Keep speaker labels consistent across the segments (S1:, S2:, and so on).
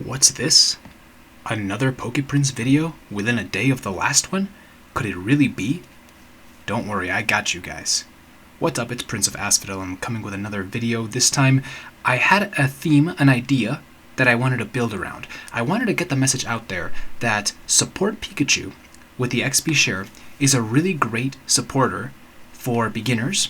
S1: What's this? Another Poképrints video within a day of the last one? Could it really be? Don't worry, I got you guys. What's up, it's Prince of Asphodel. I'm coming with another video. This time, I had a theme, an idea, that I wanted to build around. I wanted to get the message out there that Support Pikachu with the Exp.Share is a really great supporter for beginners,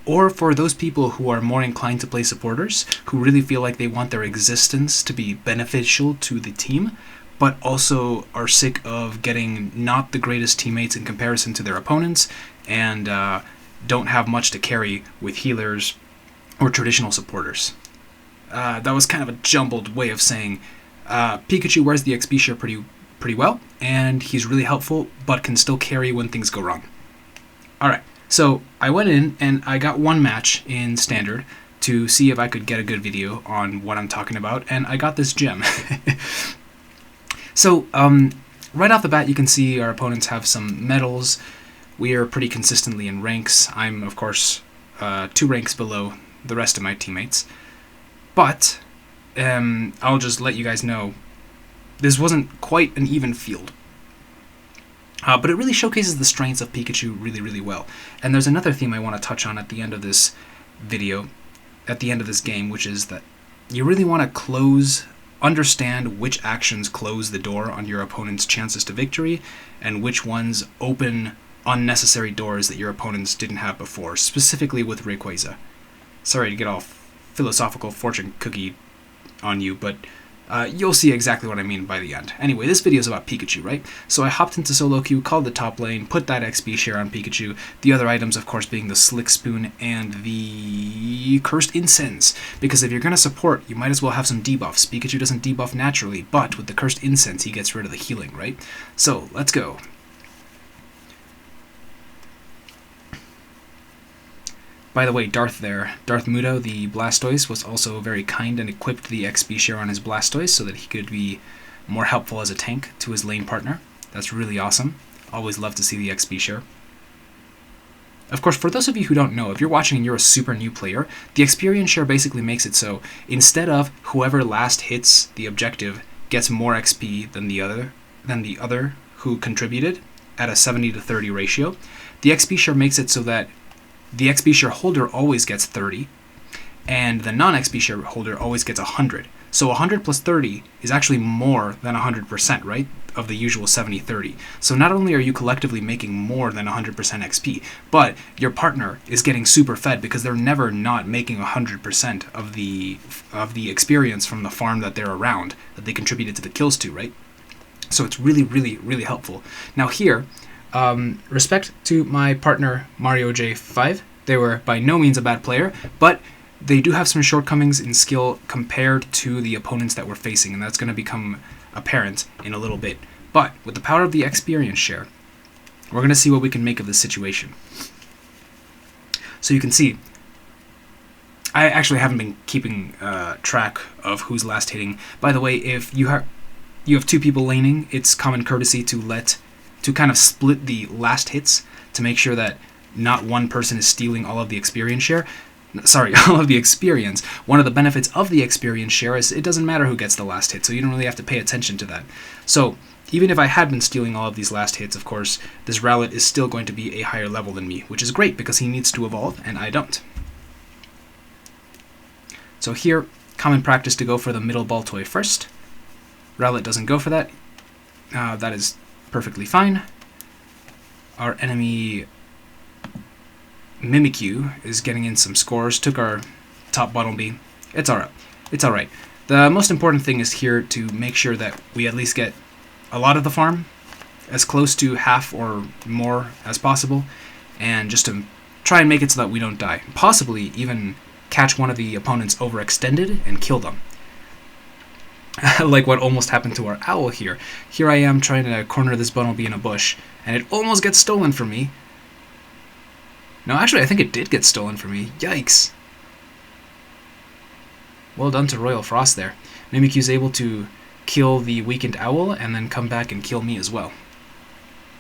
S1: or for those people who are more inclined to play supporters, who really feel like they want their existence to be beneficial to the team, but also are sick of getting not the greatest teammates in comparison to their opponents, and don't have much to carry with healers or traditional supporters. That was kind of a jumbled way of saying Pikachu wears the Exp.Share pretty well, and he's really helpful, but can still carry when things go wrong. Alright, so I went in and I got one match in Standard to see if I could get a good video on what I'm talking about, and I got this gem. So, right off the bat you can see our opponents have some medals. We are pretty consistently in ranks. I'm, of course, 2 ranks below the rest of my teammates. But, I'll just let you guys know, this wasn't quite an even field. But it really showcases the strengths of Pikachu really, really well. And there's another theme I want to touch on at the end of this video, at the end of this game, which is that you really want to understand which actions close the door on your opponent's chances to victory, and which ones open unnecessary doors that your opponents didn't have before, specifically with Rayquaza. Sorry to get all philosophical fortune cookie on you, but you'll see exactly what I mean by the end. Anyway, this video is about Pikachu, right? So I hopped into solo queue, called the top lane, put that Exp.Share on Pikachu, the other items, of course, being the Slick Spoon and the Cursed Incense, because if you're going to support, you might as well have some debuffs. Pikachu doesn't debuff naturally, but with the Cursed Incense, he gets rid of the healing, right? So, let's go. By the way, Darth Mudo, the Blastoise, was also very kind and equipped the Exp.Share on his Blastoise so that he could be more helpful as a tank to his lane partner. That's really awesome. Always love to see the Exp.Share. Of course, for those of you who don't know, if you're watching and you're a super new player, the Experience-Share basically makes it so instead of whoever last hits the objective gets more XP than the other who contributed at a 70-30 ratio, the Exp.Share makes it so that the Exp.Share holder always gets 30, and the non-Exp.Share holder always gets 100. So 100 plus 30 is actually more than 100%, right, of the usual 70-30. So not only are you collectively making more than 100% XP, but your partner is getting super fed because they're never not making 100% of the experience from the farm that they're around, that they contributed to the kills to, right? So it's really, really, really helpful. Now here, respect to my partner Mario J5. They were by no means a bad player, but they do have some shortcomings in skill compared to the opponents that we're facing, and that's going to become apparent in a little bit. But with the power of the Experience-Share, we're going to see what we can make of this situation. So you can see, I actually haven't been keeping track of who's last hitting. By the way, if you have 2 people laning, it's common courtesy to kind of split the last hits to make sure that not one person is stealing all of the Experience-Share. Sorry, all of the experience. One of the benefits of the Experience-Share is it doesn't matter who gets the last hit, so you don't really have to pay attention to that. So, even if I had been stealing all of these last hits, of course, this Rowlet is still going to be a higher level than me, which is great because he needs to evolve, and I don't. So here, common practice to go for the middle Baltoy first. Rowlet doesn't go for that. That is perfectly fine. Our enemy Mimikyu is getting in some scores. Took our top Bunnelby. It's alright. It's alright. The most important thing is here to make sure that we at least get a lot of the farm, as close to half or more as possible, and just to try and make it so that we don't die. Possibly even catch one of the opponents overextended and kill them. Like what almost happened to our owl here. Here I am trying to corner this Bunnelby in a bush, and it almost gets stolen from me. No, actually, I think it did get stolen from me. Yikes. Well done to Royal Frost there. Mimikyu's able to kill the weakened owl and then come back and kill me as well.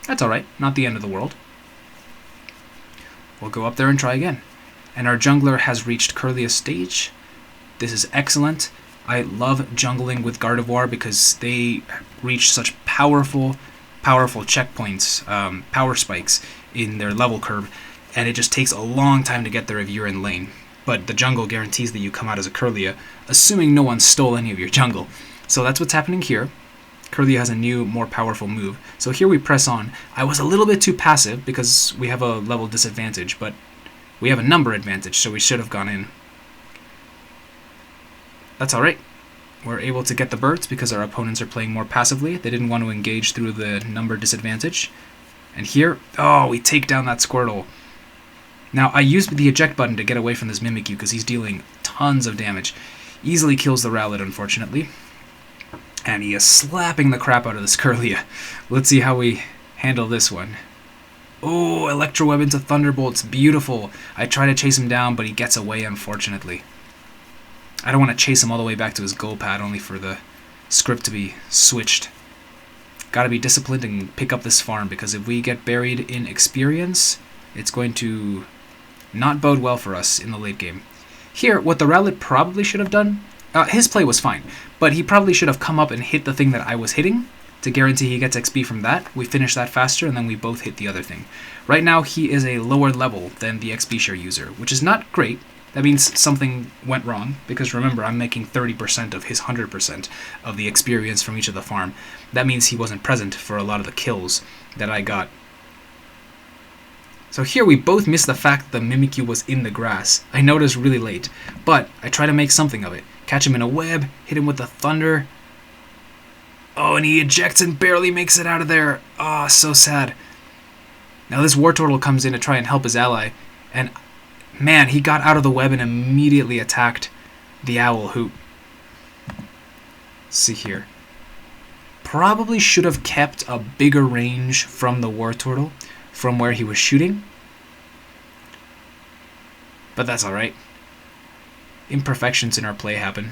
S1: That's alright, not the end of the world. We'll go up there and try again. And our jungler has reached Curliest stage. This is excellent. I love jungling with Gardevoir because they reach such powerful checkpoints, power spikes in their level curve, and it just takes a long time to get there if you're in lane. But the jungle guarantees that you come out as a Kirlia, assuming no one stole any of your jungle. So that's what's happening here. Kirlia has a new, more powerful move. So here we press on. I was a little bit too passive because we have a level disadvantage, but we have a number advantage, so we should have gone in. That's alright. We're able to get the birds because our opponents are playing more passively. They didn't want to engage through the number disadvantage. And here, oh, we take down that Squirtle. Now, I used the eject button to get away from this Mimikyu because he's dealing tons of damage. Easily kills the Rowlet, unfortunately. And he is slapping the crap out of this Kirlia. Let's see how we handle this one. Oh, Electro Web into Thunderbolt's beautiful. I try to chase him down, but he gets away, unfortunately. I don't want to chase him all the way back to his goal pad, only for the script to be switched. Gotta be disciplined and pick up this farm, because if we get buried in experience, it's going to not bode well for us in the late game. Here, what the Rowlet probably should have done, his play was fine, but he probably should have come up and hit the thing that I was hitting to guarantee he gets XP from that. We finish that faster, and then we both hit the other thing. Right now, he is a lower level than the Exp.Share user, which is not great. That means something went wrong, because remember, I'm making 30% of his 100% of the experience from each of the farm. That means he wasn't present for a lot of the kills that I got. So here we both miss the fact that the Mimikyu was in the grass. I noticed really late, but I try to make something of it. Catch him in a web, hit him with the thunder. Oh, and he ejects and barely makes it out of there. Oh, so sad. Now this Wartortle comes in to try and help his ally, and man, he got out of the web and immediately attacked the owl, who... Let's see here. Probably should have kept a bigger range from the Wartortle, from where he was shooting. But that's alright. Imperfections in our play happen.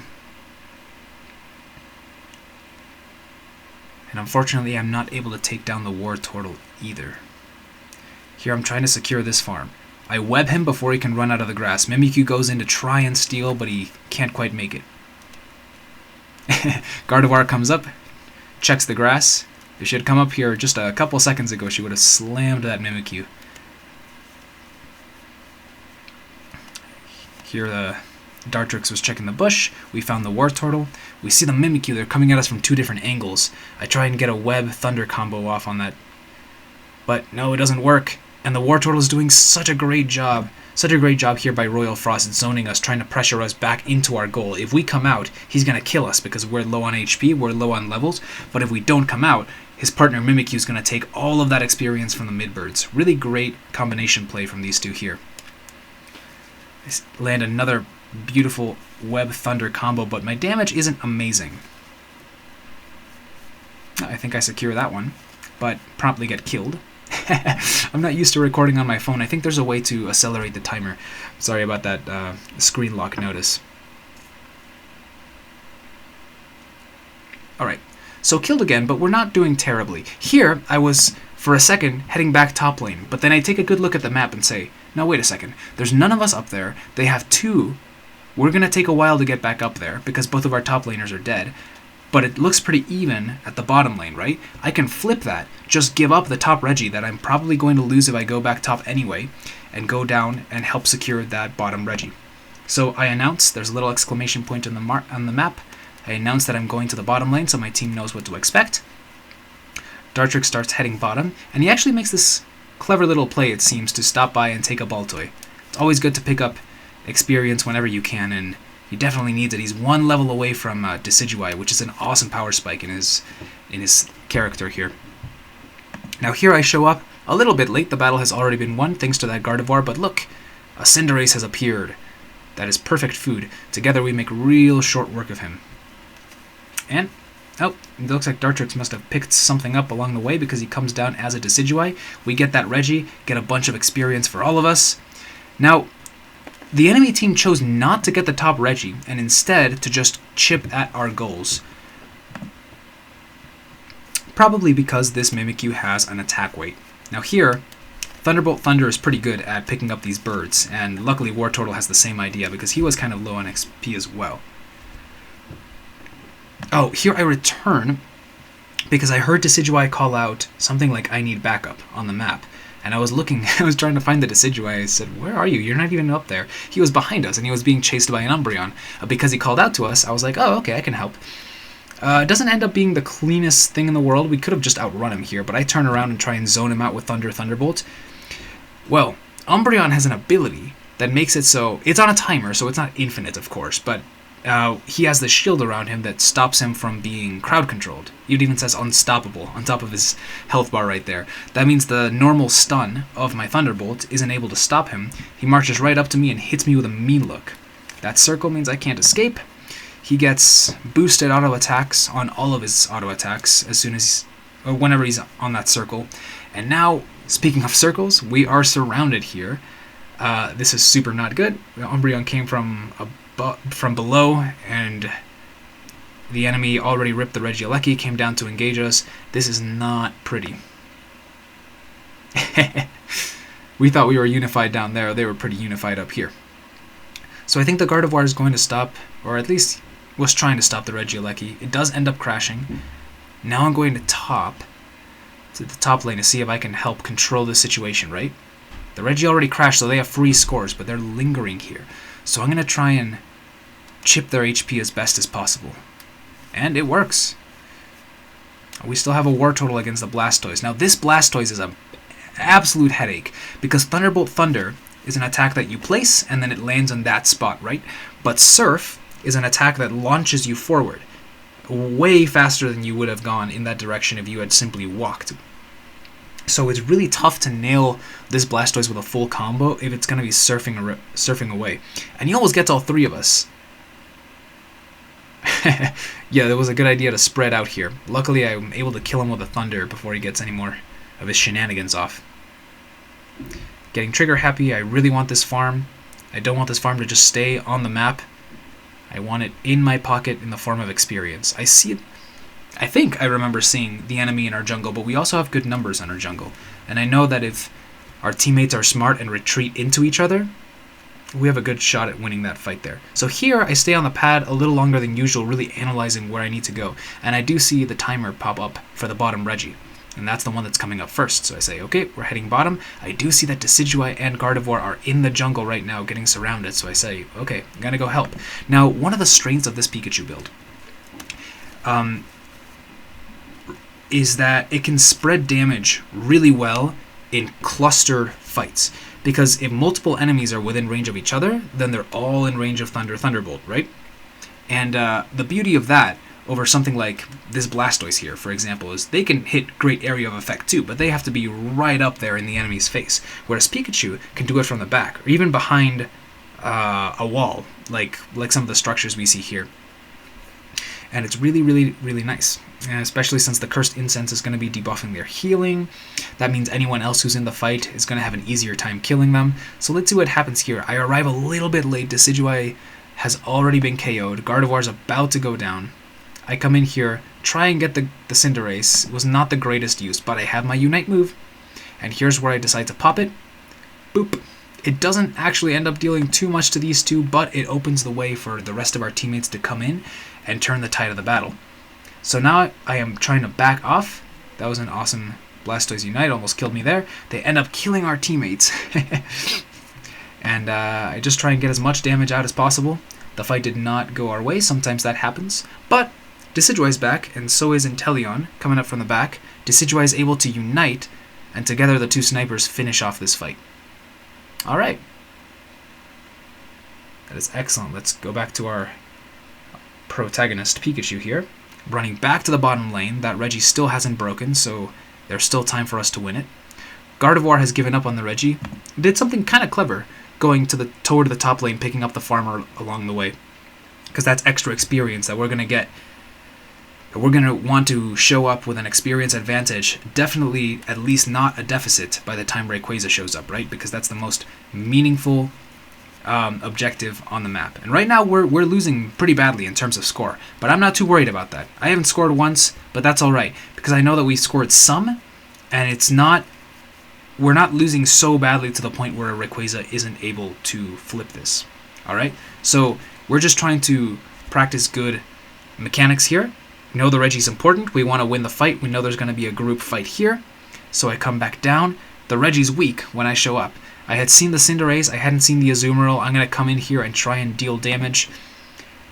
S1: And unfortunately, I'm not able to take down the Wartortle either. Here I'm trying to secure this farm. I web him before he can run out of the grass. Mimikyu goes in to try and steal, but he can't quite make it. Gardevoir comes up, checks the grass. If she had come up here just a couple seconds ago, she would have slammed that Mimikyu. Here the Dartrix was checking the bush. We found the Wartortle. We see the Mimikyu. They're coming at us from two different angles. I try and get a web thunder combo off on that. But no, it doesn't work. And the Wartortle is doing such a great job. Such a great job here by Royal Frost zoning us, trying to pressure us back into our goal. If we come out, he's going to kill us because we're low on HP, we're low on levels. But if we don't come out, his partner Mimikyu is going to take all of that experience from the mid-birds. Really great combination play from these two here. I land another beautiful web thunder combo, but my damage isn't amazing. I think I secure that one, but promptly get killed. I'm not used to recording on my phone. I think there's a way to accelerate the timer. Sorry about that screen lock notice. Alright, so killed again, but we're not doing terribly. Here, I was, for a second, heading back top lane, but then I take a good look at the map and say, no, wait a second, there's none of us up there. They have two. We're going to take a while to get back up there, because both of our top laners are dead. But it looks pretty even at the bottom lane, right? I can flip that, just give up the top Reggie that I'm probably going to lose if I go back top anyway, and go down and help secure that bottom Reggie. So I announce, there's a little exclamation point on the map, I announce that I'm going to the bottom lane so my team knows what to expect. Dartrix starts heading bottom, and he actually makes this clever little play, it seems, to stop by and take a Baltoy. It's always good to pick up experience whenever you can, and he definitely needs it. He's one level away from Decidueye, which is an awesome power spike in his character here. Now here I show up a little bit late. The battle has already been won thanks to that Gardevoir, but look, a Cinderace has appeared. That is perfect food. Together we make real short work of him. And, oh, it looks like Dartrix must have picked something up along the way because he comes down as a Decidueye. We get that Reggie, get a bunch of experience for all of us. Now, the enemy team chose not to get the top Reggie, and instead to just chip at our goals. Probably because this Mimikyu has an attack weight. Now here, Thunderbolt Thunder is pretty good at picking up these birds, and luckily Wartortle has the same idea because he was kind of low on XP as well. Oh, here I return because I heard Decidueye call out something like "I need backup" on the map. And I was looking, I was trying to find the Decidueye. I said, "Where are you? You're not even up there." He was behind us, and he was being chased by an Umbreon. Because he called out to us, I was like, "Oh, okay, I can help." It doesn't end up being the cleanest thing in the world. We could have just outrun him here, but I turn around and try and zone him out with Thunderbolt. Well, Umbreon has an ability that makes it so... It's on a timer, so it's not infinite, of course, but he has the shield around him that stops him from being crowd-controlled. It even says unstoppable on top of his health bar right there. That means the normal stun of my Thunderbolt isn't able to stop him. He marches right up to me and hits me with a mean look. That circle means I can't escape. He gets boosted auto attacks on all of his auto attacks as soon as, or whenever he's on that circle. And now, speaking of circles, we are surrounded here. This is super not good. Umbreon came from below, and the enemy already ripped the Regieleki, came down to engage us. This is not pretty. We thought we were unified down there. They were pretty unified up here. So I think the Gardevoir is going to stop, or at least was trying to stop the Regieleki. It does end up crashing. Now I'm going to the top lane to see if I can help control the situation, right? The Regi already crashed, so they have free scores, but they're lingering here. So I'm going to try and chip their HP as best as possible. And it works. We still have a war total against the Blastoise. Now this Blastoise is an absolute headache, because Thunderbolt Thunder is an attack that you place, and then it lands on that spot, right? But Surf is an attack that launches you forward, way faster than you would have gone in that direction if you had simply walked. So it's really tough to nail this Blastoise with a full combo if it's going to be surfing away. And he almost gets all three of us. Yeah, that was a good idea to spread out here. Luckily, I'm able to kill him with a Thunder before he gets any more of his shenanigans off. Getting trigger happy. I really want this farm. I don't want this farm to just stay on the map. I want it in my pocket in the form of experience. I see it. I think I remember seeing the enemy in our jungle, but we also have good numbers in our jungle. And I know that if our teammates are smart and retreat into each other, we have a good shot at winning that fight there. So here I stay on the pad a little longer than usual, really analyzing where I need to go. And I do see the timer pop up for the bottom Regi. And that's the one that's coming up first. So I say, okay, we're heading bottom. I do see that Decidueye and Gardevoir are in the jungle right now getting surrounded. So I say, okay, I'm going to go help. Now, one of the strengths of this Pikachu build is that it can spread damage really well in cluster fights. Because if multiple enemies are within range of each other, then they're all in range of Thunderbolt, right? And the beauty of that over something like this Blastoise here, for example, is they can hit great area of effect too, but they have to be right up there in the enemy's face. Whereas Pikachu can do it from the back, or even behind a wall, like some of the structures we see here. And it's really, really, really nice. And especially since the Cursed Incense is going to be debuffing their healing. That means anyone else who's in the fight is going to have an easier time killing them. So let's see what happens here. I arrive a little bit late. Decidueye has already been KO'd. Gardevoir's about to go down. I come in here, try and get the Cinderace. It was not the greatest use, but I have my Unite move. And here's where I decide to pop it. Boop. It doesn't actually end up dealing too much to these two, but it opens the way for the rest of our teammates to come in and turn the tide of the battle. So now I am trying to back off. That was an awesome Blastoise Unite, almost killed me there. They end up killing our teammates. And I just try and get as much damage out as possible. The fight did not go our way, sometimes that happens. But Decidueye's back, and so is Inteleon coming up from the back. Decidueye is able to unite, and together the two snipers finish off this fight. Alright. That is excellent. Let's go back to our protagonist, Pikachu here. Running back to the bottom lane. That Regi still hasn't broken, so there's still time for us to win it. Gardevoir has given up on the Regi. Did something kind of clever, going toward the top lane, picking up the farmer along the way. Because that's extra experience that we're going to get. We're going to want to show up with an experience advantage. Definitely at least not a deficit by the time Rayquaza shows up, right? Because that's the most meaningful objective on the map. And right now we're losing pretty badly in terms of score. But I'm not too worried about that. I haven't scored once, but that's alright. Because I know that we scored some, and it's not... We're not losing so badly to the point where Rayquaza isn't able to flip this. Alright? So we're just trying to practice good Mechanics here. We know the Reggie's important. We want to win the fight. We know there's going to be a group fight here. So I come back down. The Reggie's weak when I show up. I had seen the Cinderace. I hadn't seen the Azumarill. I'm going to come in here and try and deal damage.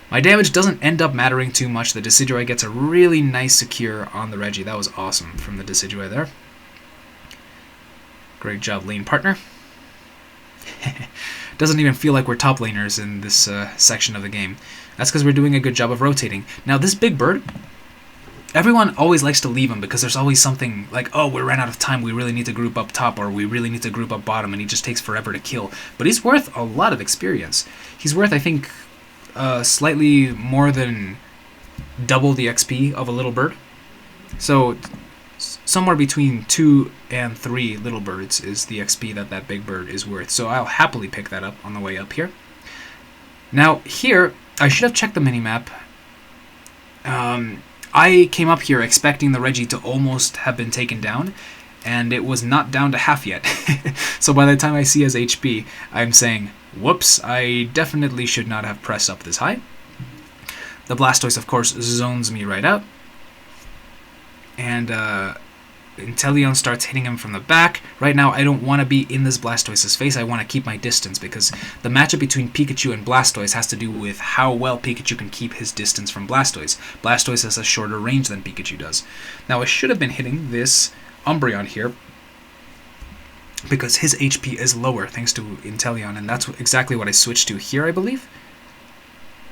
S1: My damage doesn't end up mattering too much. The Decidueye gets a really nice secure on the Reggie. That was awesome from the Decidueye there. Great job, lane partner. Doesn't even feel like we're top laners in this section of the game. That's because we're doing a good job of rotating. Now, this big bird, everyone always likes to leave him because there's always something like, oh, we ran out of time, we really need to group up top, or we really need to group up bottom, and he just takes forever to kill. But he's worth a lot of experience. He's worth, I think, slightly more than double the XP of a little bird. So somewhere between 2 and 3 little birds is the XP that that big bird is worth. So I'll happily pick that up on the way up here. Now here, I should have checked the minimap. I came up here expecting the Reggie to almost have been taken down, and it was not down to half yet. So by the time I see his HP, I'm saying, whoops, I definitely should not have pressed up this high. The Blastoise, of course, zones me right out. And Inteleon starts hitting him from the back. Right now, I don't want to be in this Blastoise's face. I want to keep my distance because the matchup between Pikachu and Blastoise has to do with how well Pikachu can keep his distance from Blastoise. Blastoise has a shorter range than Pikachu does. Now, I should have been hitting this Umbreon here because his HP is lower thanks to Inteleon, and that's exactly what I switched to here, I believe.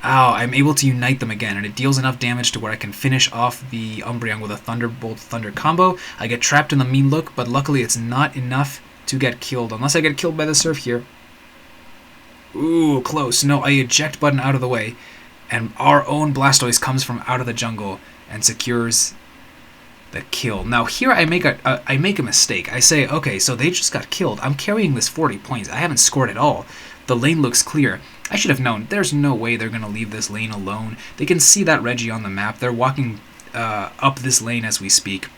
S1: Oh, I'm able to unite them again, and it deals enough damage to where I can finish off the Umbreon with a Thunderbolt Thunder combo. I get trapped in the mean look, but luckily it's not enough to get killed, unless I get killed by the Surf here. Ooh, close. No, I eject button out of the way, and our own Blastoise comes from out of the jungle and secures the kill. Now here I make a mistake. I say, okay, so they just got killed. I'm carrying this 40 points. I haven't scored at all. The lane looks clear. I should have known. There's no way they're going to leave this lane alone. They can see that Reggie on the map. They're walking up this lane as we speak.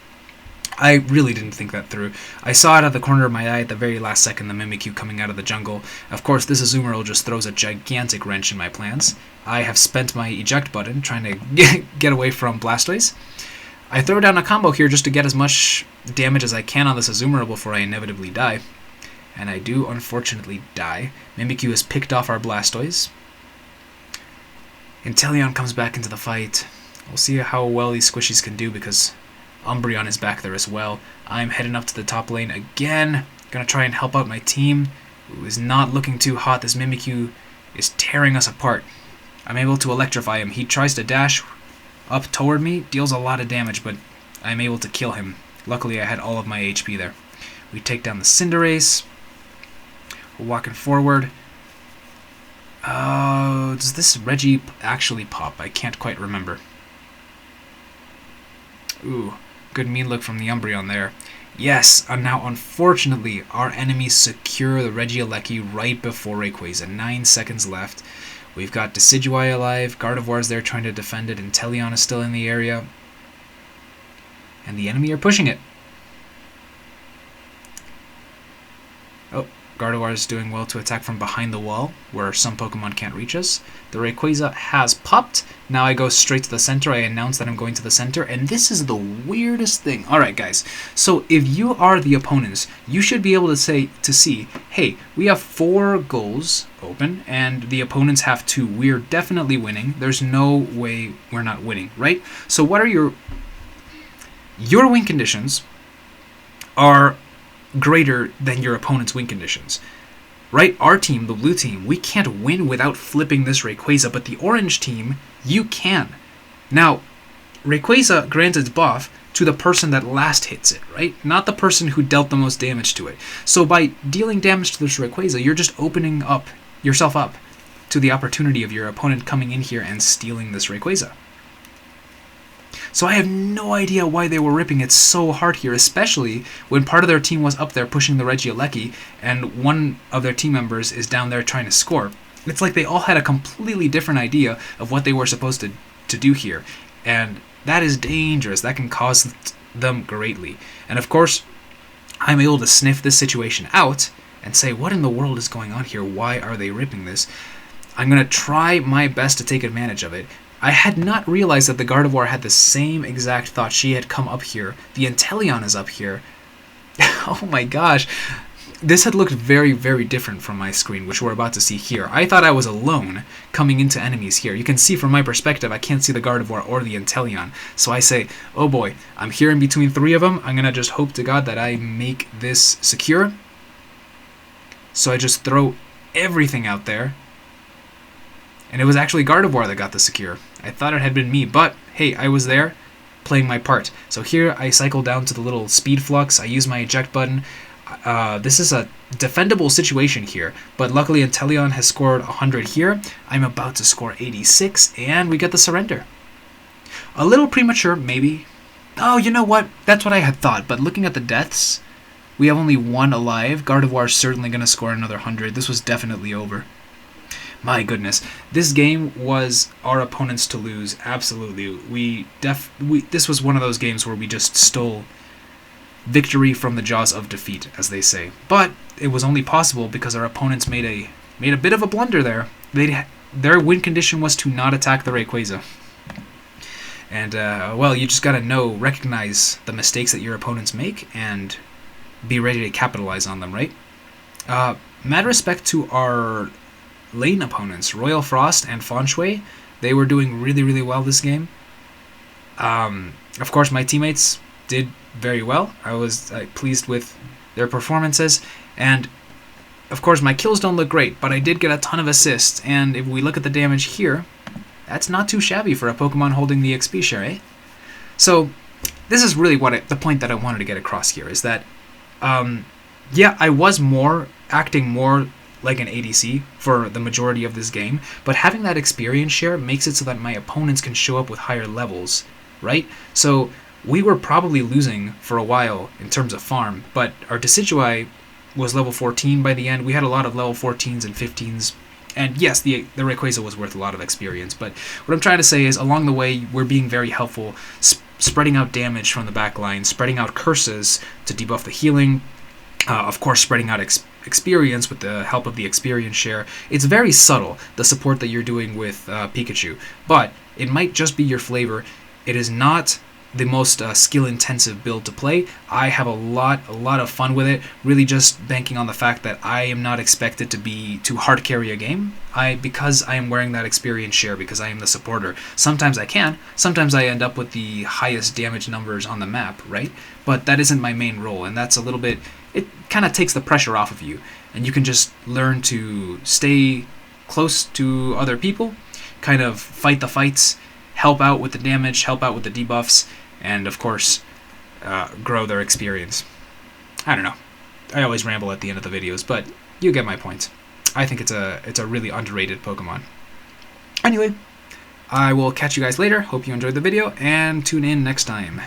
S1: I really didn't think that through. I saw it out of the corner of my eye at the very last second, the Mimikyu coming out of the jungle. Of course, this Azumarill just throws a gigantic wrench in my plans. I have spent my eject button trying to get away from Blastoise. I throw down a combo here just to get as much damage as I can on this Azumarill before I inevitably die. And I do, unfortunately, die. Mimikyu has picked off our Blastoise. Inteleon comes back into the fight. We'll see how well these squishies can do because Umbreon is back there as well. I'm heading up to the top lane again. Gonna try and help out my team, who is not looking too hot. This Mimikyu is tearing us apart. I'm able to electrify him. He tries to dash up toward me, deals a lot of damage, but I'm able to kill him. Luckily, I had all of my HP there. We take down the Cinderace. We're walking forward. Does this Reggie actually pop? I can't quite remember. Ooh, good mean look from the Umbreon there. Yes, and now unfortunately our enemies secure the Regieleki right before Rayquaza. 9 seconds left. We've got Decidueye alive, Gardevoir's there trying to defend it, and Inteleon is still in the area. And the enemy are pushing it. Oh, Gardevoir is doing well to attack from behind the wall, where some Pokemon can't reach us. The Rayquaza has popped. Now I go straight to the center. I announce that I'm going to the center, and this is the weirdest thing. Alright guys, so if you are the opponents, you should be able to see, hey, we have 4 goals open, and the opponents have 2. We're definitely winning. There's no way we're not winning, right? So what are your win conditions are greater than your opponent's win conditions, right? Our team, the blue team, we can't win without flipping this Rayquaza, but the orange team, you can. Now, Rayquaza grants its buff to the person that last hits it, right? Not the person who dealt the most damage to it. So by dealing damage to this Rayquaza, you're just opening up yourself up to the opportunity of your opponent coming in here and stealing this Rayquaza. So I have no idea why they were ripping it so hard here, especially when part of their team was up there pushing the Regieleki, and one of their team members is down there trying to score. It's like they all had a completely different idea of what they were supposed to do here, and that is dangerous. That can cause them greatly. And of course, I'm able to sniff this situation out and say, what in the world is going on here? Why are they ripping this? I'm going to try my best to take advantage of it. I had not realized that the Gardevoir had the same exact thought. She had come up here. The Inteleon is up here. Oh my gosh. This had looked very, very different from my screen, which we're about to see here. I thought I was alone coming into enemies here. You can see from my perspective, I can't see the Gardevoir or the Inteleon. So I say, oh boy, I'm here in between 3 of them. I'm going to just hope to God that I make this secure. So I just throw everything out there. And it was actually Gardevoir that got the secure. I thought it had been me, but hey, I was there playing my part. So here I cycle down to the little speed flux. I use my eject button. This is a defendable situation here, but luckily Inteleon has scored 100 here. I'm about to score 86, and we get the surrender. A little premature, maybe. Oh, you know what? That's what I had thought, but looking at the deaths, we have only 1 alive. Gardevoir's certainly going to score another 100. This was definitely over. My goodness, this game was our opponents to lose. Absolutely, this was one of those games where we just stole victory from the jaws of defeat, as they say. But it was only possible because our opponents made a bit of a blunder there. Their win condition was to not attack the Rayquaza. And well, you just gotta recognize the mistakes that your opponents make and be ready to capitalize on them, right? Mad respect to our lane opponents, Royal Frost and Fanshui. They were doing really, really well this game. Of course, my teammates did very well. I was pleased with their performances, and of course my kills don't look great, but I did get a ton of assists, and if we look at the damage here, that's not too shabby for a Pokemon holding the Exp.Share, eh? So this is really the point that I wanted to get across here, is that yeah, I was acting more like an ADC for the majority of this game, but having that experience share makes it so that my opponents can show up with higher levels, right? So we were probably losing for a while in terms of farm, but our Decidueye was level 14 by the end. We had a lot of level 14s and 15s, and yes, the Rayquaza was worth a lot of experience, but what I'm trying to say is along the way, we're being very helpful, spreading out damage from the back line, spreading out curses to debuff the healing, of course spreading out experience with the help of the experience share. It's very subtle, the support that you're doing with Pikachu, but it might just be your flavor. It is not the most skill-intensive build to play. I have a lot of fun with it, really just banking on the fact that I am not expected to hard carry a game. Because I am wearing that experience share, because I am the supporter. Sometimes I can, sometimes I end up with the highest damage numbers on the map, right? But that isn't my main role, and that's a little bit, it kind of takes the pressure off of you, and you can just learn to stay close to other people, kind of fight the fights, help out with the damage, help out with the debuffs, and of course, grow their experience. I don't know. I always ramble at the end of the videos, but you get my point. I think it's a really underrated Pokemon. Anyway, I will catch you guys later. Hope you enjoyed the video, and tune in next time.